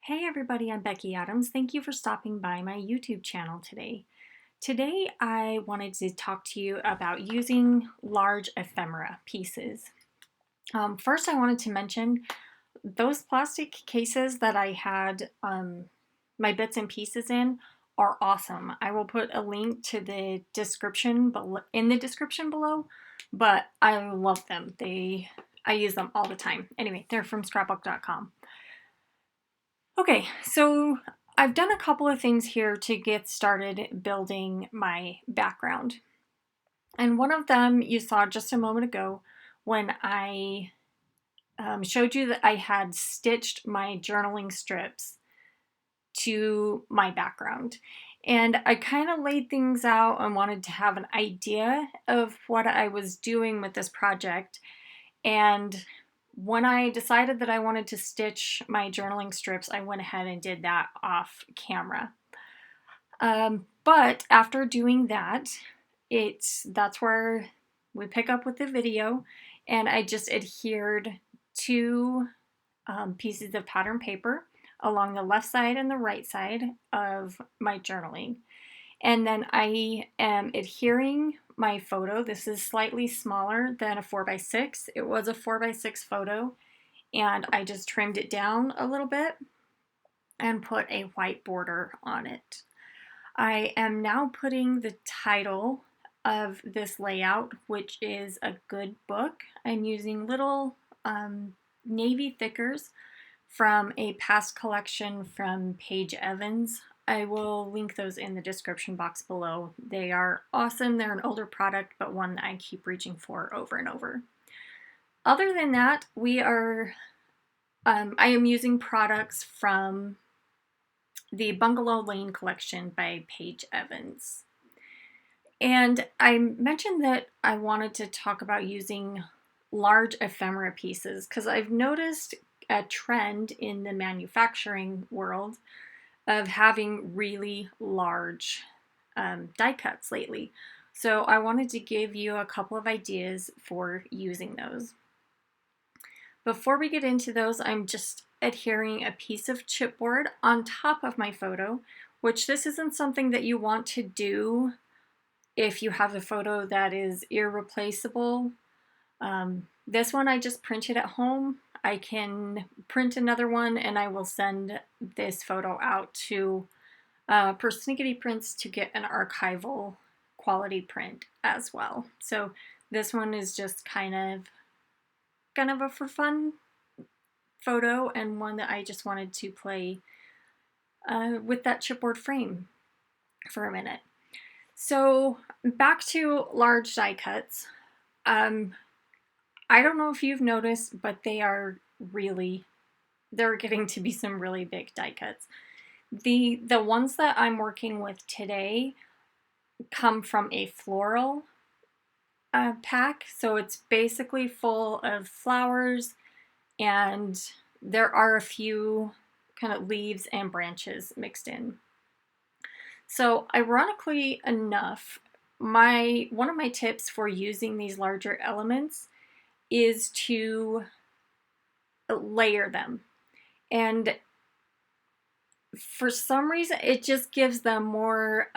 Hey everybody, I'm Becky Adams. Thank you for stopping by my YouTube channel today. Today I wanted to talk to you about using large ephemera pieces. First I wanted to mention those plastic cases that I had my bits and pieces in are awesome. I will put a link to the description in the description below, but I love them. I use them all the time. Anyway, they're from scrapbook.com. Okay, so I've done a couple of things here to get started building my background. And one of them you saw just a moment ago when I showed you that I had stitched my journaling strips to my background. And I kind of laid things out and wanted to have an idea of what I was doing with this project. And when I decided that I wanted to stitch my journaling strips, I went ahead and did that off camera. But after doing that, that's where we pick up with the video, and I just adhered two pieces of pattern paper along the left side and the right side of my journaling. And then I am adhering my photo. This is slightly smaller than a 4x6. It was a 4x6 photo, and I just trimmed it down a little bit and put a white border on it. I am now putting the title of this layout, which is A Good Book. I'm using little navy thickers from a past collection from Paige Evans. I will link those in the description box below. They are awesome. They're an older product, but one that I keep reaching for over and over. Other than that, I am using products from the Bungalow Lane collection by Paige Evans. And I mentioned that I wanted to talk about using large ephemera pieces because I've noticed a trend in the manufacturing world of having really large die cuts lately. So I wanted to give you a couple of ideas for using those. Before we get into those, I'm just adhering a piece of chipboard on top of my photo, which this isn't something that you want to do if you have a photo that is irreplaceable. This one I just printed at home. I can print another one and I will send this photo out to Persnickety Prints to get an archival quality print as well. So this one is just kind of a for fun photo and one that I just wanted to play with that chipboard frame for a minute. So back to large die cuts. I don't know if you've noticed, but they're getting to be some really big die cuts. The ones that I'm working with today come from a floral pack, so it's basically full of flowers, and there are a few kind of leaves and branches mixed in. So ironically enough, one of my tips for using these larger elements is to layer them. And for some reason, it just gives them more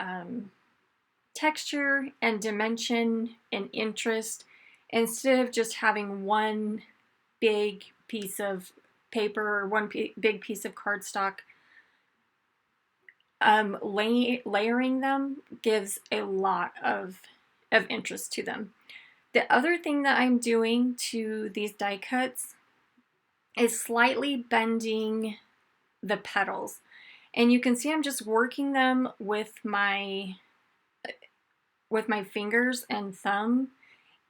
texture and dimension and interest instead of just having one big piece of paper or one big piece of cardstock. Layering them gives a lot of interest to them. The other thing that I'm doing to these die cuts is slightly bending the petals. And you can see I'm just working them with my fingers and thumb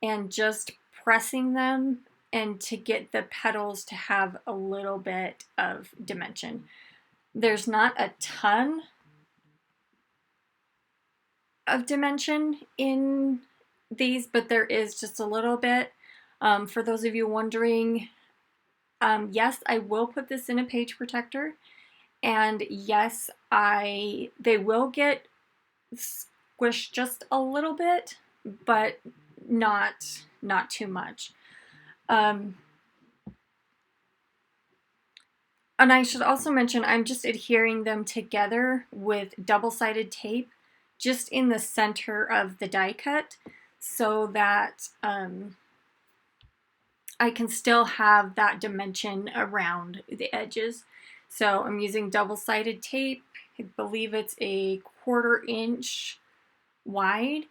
and just pressing them and to get the petals to have a little bit of dimension. There's not a ton of dimension in these, but there is just a little bit. For those of you wondering, yes, I will put this in a page protector, and yes, they will get squished just a little bit, but not too much. And I should also mention I'm just adhering them together with double-sided tape just in the center of the die cut so that I can still have that dimension around the edges. So I'm using double-sided tape. I believe it's a 1/4 inch wide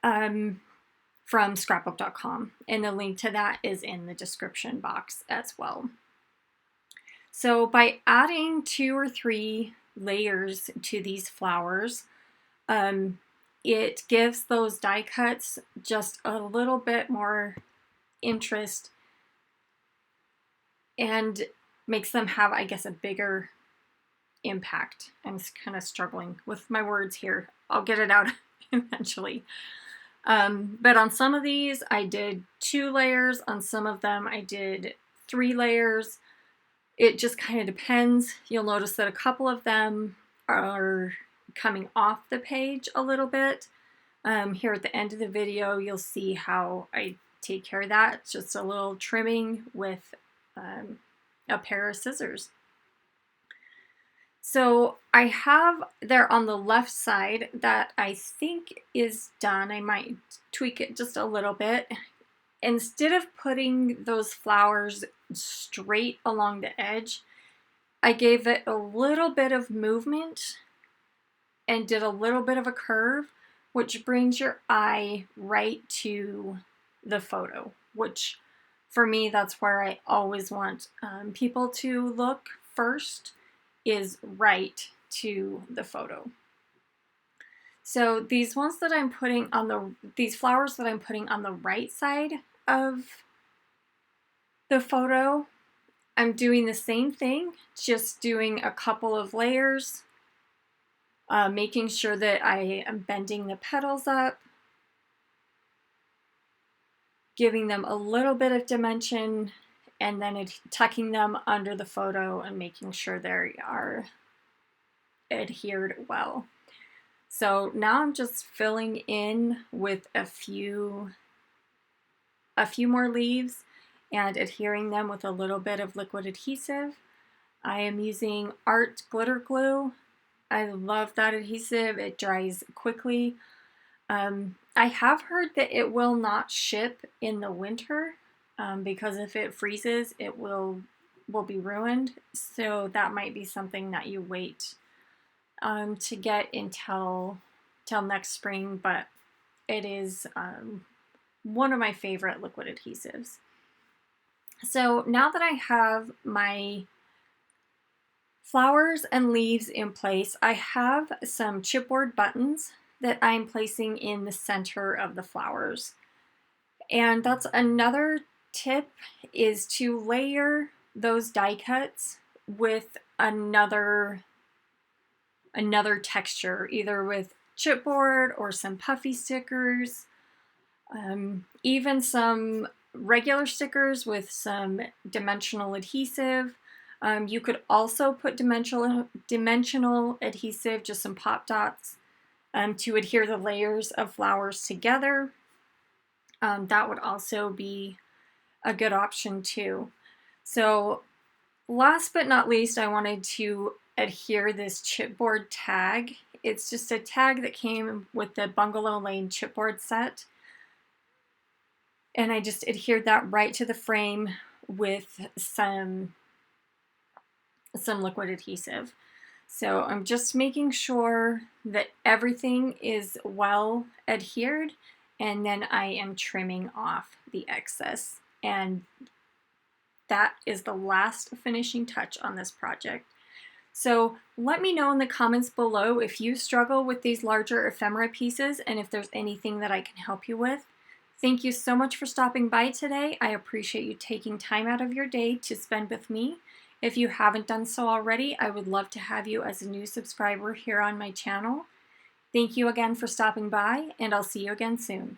from Scrapbook.com, and the link to that is in the description box as well. So by adding 2 or 3 layers to these flowers, it gives those die cuts just a little bit more interest and makes them have, I guess, a bigger impact. I'm kind of struggling with my words here. I'll get it out eventually. But on some of these, I did 2 layers. On some of them, I did 3 layers. It just kind of depends. You'll notice that a couple of them are coming off the page a little bit. Here at the end of the video, you'll see how I take care of that. It's just a little trimming with a pair of scissors. So I have there on the left side that I think is done. I might tweak it just a little bit. Instead of putting those flowers straight along the edge, I gave it a little bit of movement and did a little bit of a curve, which brings your eye right to the photo, which for me, that's where I always want people to look first, is right to the photo. So these ones that I'm putting on these flowers that I'm putting on the right side of the photo, I'm doing the same thing, just doing a couple of layers, making sure that I am bending the petals up, giving them a little bit of dimension, and then tucking them under the photo and making sure they are adhered well. So now I'm just filling in with a few more leaves and adhering them with a little bit of liquid adhesive. I am using Art Glitter Glue. I love that adhesive. It dries quickly. I have heard that it will not ship in the winter because if it freezes, it will be ruined. So that might be something that you wait to get until next spring, but it is one of my favorite liquid adhesives. So now that I have my flowers and leaves in place, I have some chipboard buttons that I'm placing in the center of the flowers. And that's another tip, is to layer those die cuts with another texture, either with chipboard or some puffy stickers, even some regular stickers with some dimensional adhesive. You could also put dimensional adhesive, just some pop dots, to adhere the layers of flowers together. That would also be a good option too. So last but not least, I wanted to adhere this chipboard tag. It's just a tag that came with the Bungalow Lane chipboard set. And I just adhered that right to the frame with some liquid adhesive. So I'm just making sure that everything is well adhered, and then I am trimming off the excess. And that is the last finishing touch on this project. So let me know in the comments below if you struggle with these larger ephemera pieces and if there's anything that I can help you with. Thank you so much for stopping by today. I appreciate you taking time out of your day to spend with me. If you haven't done so already, I would love to have you as a new subscriber here on my channel. Thank you again for stopping by, and I'll see you again soon.